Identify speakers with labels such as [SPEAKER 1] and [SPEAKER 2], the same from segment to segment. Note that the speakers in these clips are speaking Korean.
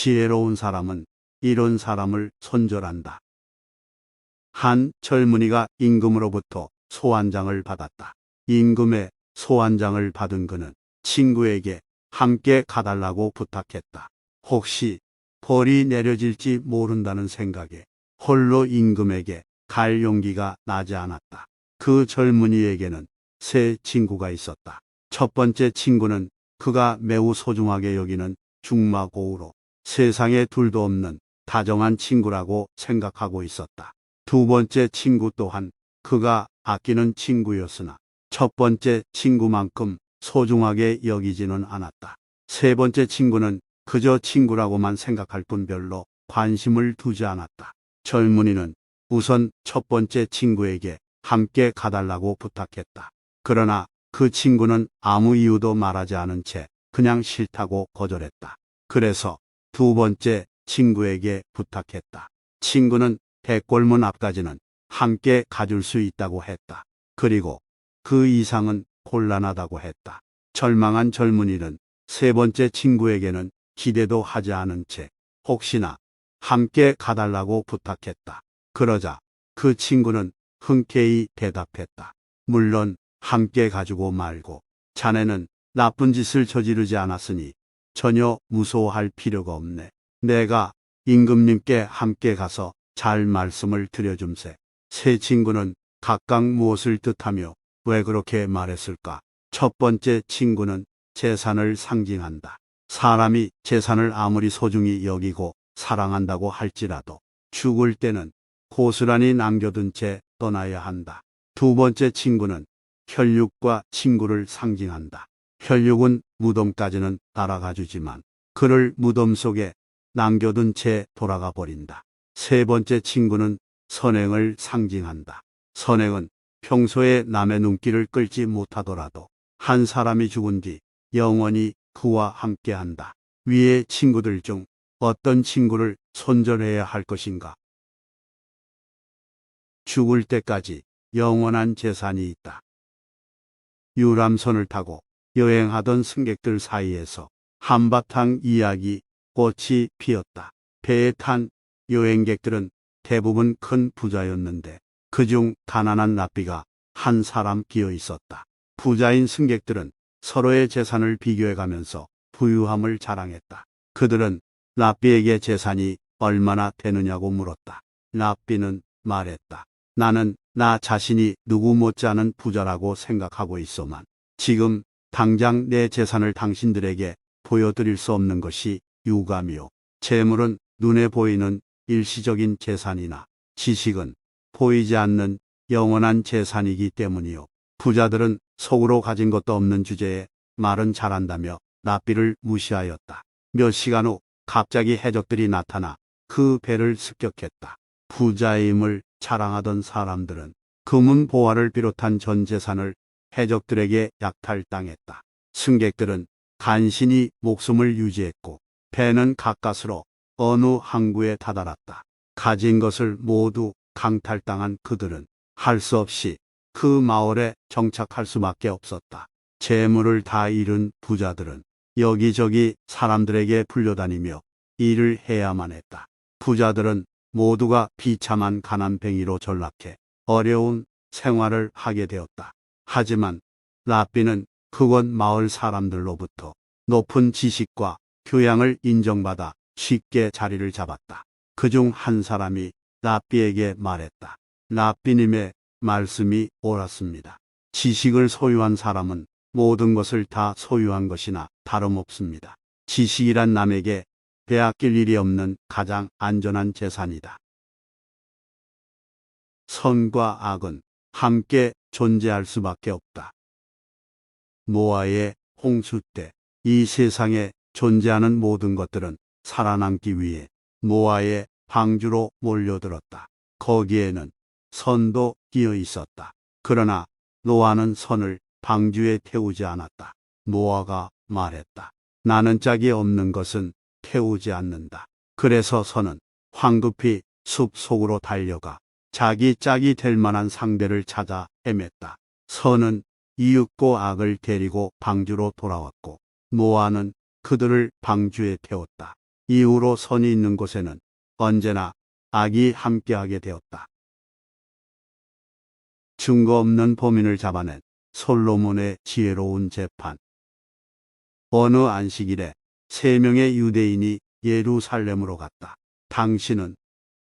[SPEAKER 1] 지혜로운 사람은 이런 사람을 손절한다. 한 젊은이가 임금으로부터 소환장을 받았다. 임금의 소환장을 받은 그는 친구에게 함께 가달라고 부탁했다. 혹시 벌이 내려질지 모른다는 생각에 홀로 임금에게 갈 용기가 나지 않았다. 그 젊은이에게는 세 친구가 있었다. 첫 번째 친구는 그가 매우 소중하게 여기는 중마고우로 세상에 둘도 없는 다정한 친구라고 생각하고 있었다. 두 번째 친구 또한 그가 아끼는 친구였으나 첫 번째 친구만큼 소중하게 여기지는 않았다. 세 번째 친구는 그저 친구라고만 생각할 뿐 별로 관심을 두지 않았다. 젊은이는 우선 첫 번째 친구에게 함께 가달라고 부탁했다. 그러나 그 친구는 아무 이유도 말하지 않은 채 그냥 싫다고 거절했다. 그래서 두 번째 친구에게 부탁했다. 친구는 대궐문 앞까지는 함께 가줄 수 있다고 했다. 그리고 그 이상은 곤란하다고 했다. 절망한 젊은이는 세 번째 친구에게는 기대도 하지 않은 채 혹시나 함께 가달라고 부탁했다. 그러자 그 친구는 흔쾌히 대답했다. 물론 함께 가주고 말고 자네는 나쁜 짓을 저지르지 않았으니 전혀 무서워할 필요가 없네. 내가 임금님께 함께 가서 잘 말씀을 드려줌세. 세 친구는 각각 무엇을 뜻하며 왜 그렇게 말했을까? 첫 번째 친구는 재산을 상징한다. 사람이 재산을 아무리 소중히 여기고 사랑한다고 할지라도 죽을 때는 고스란히 남겨둔 채 떠나야 한다. 두 번째 친구는 혈육과 친구를 상징한다. 혈육은 무덤까지는 따라가 주지만 그를 무덤 속에 남겨둔 채 돌아가 버린다. 세 번째 친구는 선행을 상징한다. 선행은 평소에 남의 눈길을 끌지 못하더라도 한 사람이 죽은 뒤 영원히 그와 함께한다. 위의 친구들 중 어떤 친구를 손절해야 할 것인가? 죽을 때까지 영원한 재산이 있다. 유람선을 타고 여행하던 승객들 사이에서 한바탕 이야기 꽃이 피었다. 배에 탄 여행객들은 대부분 큰 부자였는데 그중 가난한 랍비가 한 사람 끼어 있었다. 부자인 승객들은 서로의 재산을 비교해가면서 부유함을 자랑했다. 그들은 랍비에게 재산이 얼마나 되느냐고 물었다. 랍비는 말했다. 나는 나 자신이 누구 못지않은 부자라고 생각하고 있소만 지금 당장 내 재산을 당신들에게 보여드릴 수 없는 것이 유감이요. 재물은 눈에 보이는 일시적인 재산이나 지식은 보이지 않는 영원한 재산이기 때문이요. 부자들은 속으로 가진 것도 없는 주제에 말은 잘한다며 랍비를 무시하였다. 몇 시간 후 갑자기 해적들이 나타나 그 배를 습격했다. 부자임을 자랑하던 사람들은 금은 보화를 비롯한 전 재산을 해적들에게 약탈당했다. 승객들은 간신히 목숨을 유지했고 배는 가까스로 어느 항구에 다다랐다. 가진 것을 모두 강탈당한 그들은 할 수 없이 그 마을에 정착할 수밖에 없었다. 재물을 다 잃은 부자들은 여기저기 사람들에게 불려다니며 일을 해야만 했다. 부자들은 모두가 비참한 가난뱅이로 전락해 어려운 생활을 하게 되었다. 하지만 랍비는 그곳 마을 사람들로부터 높은 지식과 교양을 인정받아 쉽게 자리를 잡았다. 그중 한 사람이 랍비에게 말했다. 랍비님의 말씀이 옳았습니다. 지식을 소유한 사람은 모든 것을 다 소유한 것이나 다름없습니다. 지식이란 남에게 빼앗길 일이 없는 가장 안전한 재산이다. 선과 악은 함께 존재할 수밖에 없다. 노아의 홍수 때 이 세상에 존재하는 모든 것들은 살아남기 위해 노아의 방주로 몰려들었다. 거기에는 선도 끼어 있었다. 그러나 노아는 선을 방주에 태우지 않았다. 노아가 말했다. 나는 짝이 없는 것은 태우지 않는다. 그래서 선은 황급히 숲 속으로 달려가 자기 짝이 될 만한 상대를 찾아 헤맸다. 선은 이윽고 악을 데리고 방주로 돌아왔고 노아는 그들을 방주에 태웠다. 이후로 선이 있는 곳에는 언제나 악이 함께하게 되었다. 증거 없는 범인을 잡아낸 솔로몬의 지혜로운 재판. 어느 안식일에 3명의 유대인이 예루살렘으로 갔다. 당시는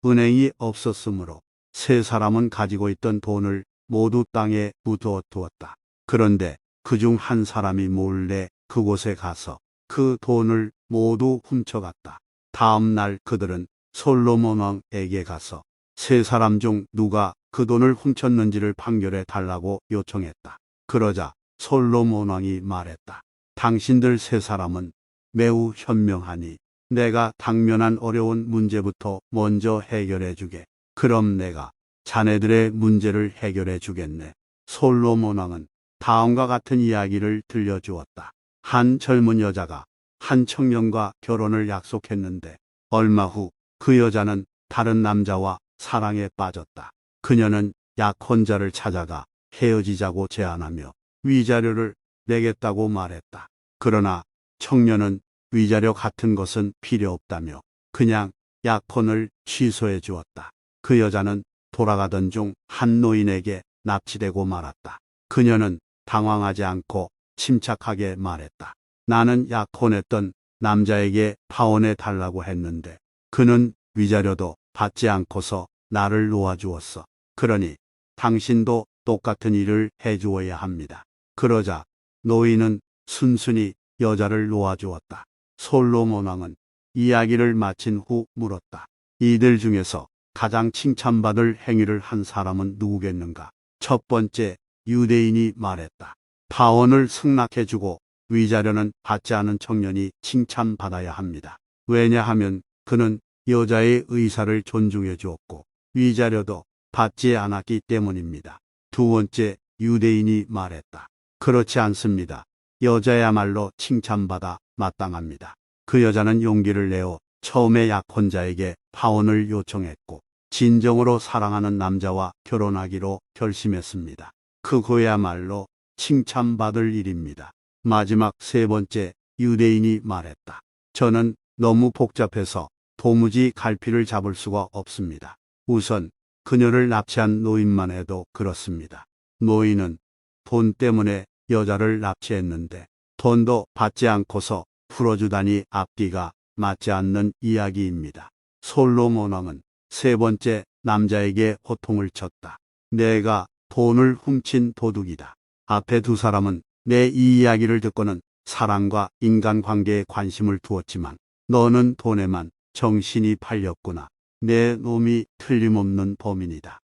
[SPEAKER 1] 은행이 없었으므로 3사람은 가지고 있던 돈을 모두 땅에 묻어 두었다. 그런데 그중 한 사람이 몰래 그곳에 가서 그 돈을 모두 훔쳐갔다. 다음 날 그들은 솔로몬 왕에게 가서 3사람 중 누가 그 돈을 훔쳤는지를 판결해 달라고 요청했다. 그러자 솔로몬 왕이 말했다. 당신들 3사람은 매우 현명하니 내가 당면한 어려운 문제부터 먼저 해결해 주게. 그럼 내가 자네들의 문제를 해결해 주겠네. 솔로몬 왕은 다음과 같은 이야기를 들려주었다. 한 젊은 여자가 한 청년과 결혼을 약속했는데 얼마 후 그 여자는 다른 남자와 사랑에 빠졌다. 그녀는 약혼자를 찾아가 헤어지자고 제안하며 위자료를 내겠다고 말했다. 그러나 청년은 위자료 같은 것은 필요 없다며 그냥 약혼을 취소해 주었다. 그 여자는 돌아가던 중 한 노인에게 납치되고 말았다. 그녀는 당황하지 않고 침착하게 말했다. 나는 약혼했던 남자에게 파혼해 달라고 했는데 그는 위자료도 받지 않고서 나를 놓아주었어. 그러니 당신도 똑같은 일을 해주어야 합니다. 그러자 노인은 순순히 여자를 놓아주었다. 솔로몬 왕은 이야기를 마친 후 물었다. 이들 중에서 가장 칭찬받을 행위를 한 사람은 누구겠는가? 첫 번째 유대인이 말했다. 파혼을 승낙해주고 위자료는 받지 않은 청년이 칭찬받아야 합니다. 왜냐하면 그는 여자의 의사를 존중해 주었고 위자료도 받지 않았기 때문입니다. 두 번째 유대인이 말했다. 그렇지 않습니다. 여자야말로 칭찬받아 마땅합니다. 그 여자는 용기를 내어 처음에 약혼자에게 파혼을 요청했고 진정으로 사랑하는 남자와 결혼하기로 결심했습니다. 그거야말로 칭찬받을 일입니다. 마지막 세 번째 유대인이 말했다. 저는 너무 복잡해서 도무지 갈피를 잡을 수가 없습니다. 우선 그녀를 납치한 노인만 해도 그렇습니다. 노인은 돈 때문에 여자를 납치했는데 돈도 받지 않고서 풀어주다니 앞뒤가 맞지 않는 이야기입니다. 솔로몬 왕은 세 번째 남자에게 호통을 쳤다. 내가 돈을 훔친 도둑이다. 앞에 두 사람은 내 이 이야기를 듣고는 사랑과 인간관계에 관심을 두었지만 너는 돈에만 정신이 팔렸구나. 내 놈이 틀림없는 범인이다.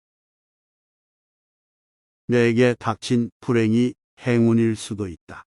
[SPEAKER 1] 내게 닥친 불행이 행운일 수도 있다.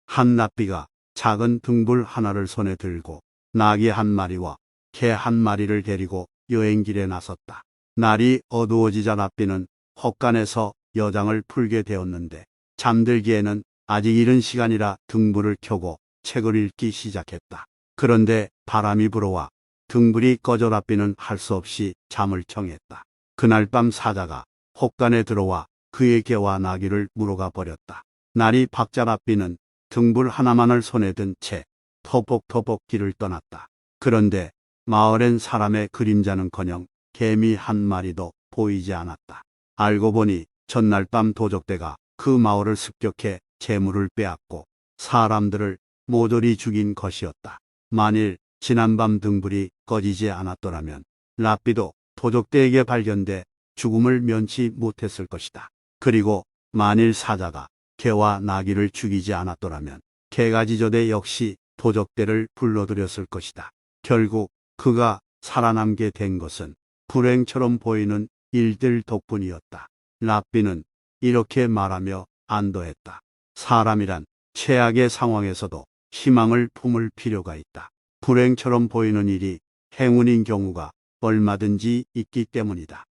[SPEAKER 1] 한 납비가 작은 등불 하나를 손에 들고 나귀 한 마리와 개 한 마리를 데리고 여행길에 나섰다. 날이 어두워지자 납비는 헛간에서 여장을 풀게 되었는데 잠들기에는 아직 이른 시간이라 등불을 켜고 책을 읽기 시작했다. 그런데 바람이 불어와 등불이 꺼져 납비는 할 수 없이 잠을 청했다. 그날 밤 사자가 헛간에 들어와 그의 개와 나귀를 물어가 버렸다. 날이 밝자 납비는 등불 하나만을 손에 든 채 터벅터벅 길을 떠났다. 그런데 마을엔 사람의 그림자는커녕 개미 한 마리도 보이지 않았다. 알고 보니 전날 밤 도적대가 그 마을을 습격해 재물을 빼앗고 사람들을 모조리 죽인 것이었다. 만일 지난밤 등불이 꺼지지 않았더라면 랍비도 도적대에게 발견돼 죽음을 면치 못했을 것이다. 그리고 만일 사자가 개와 나귀를 죽이지 않았더라면 개가지저대 역시 도적대를 불러들였을 것이다. 결국 그가 살아남게 된 것은 불행처럼 보이는 일들 덕분이었다. 랍비는 이렇게 말하며 안도했다. 사람이란 최악의 상황에서도 희망을 품을 필요가 있다. 불행처럼 보이는 일이 행운인 경우가 얼마든지 있기 때문이다.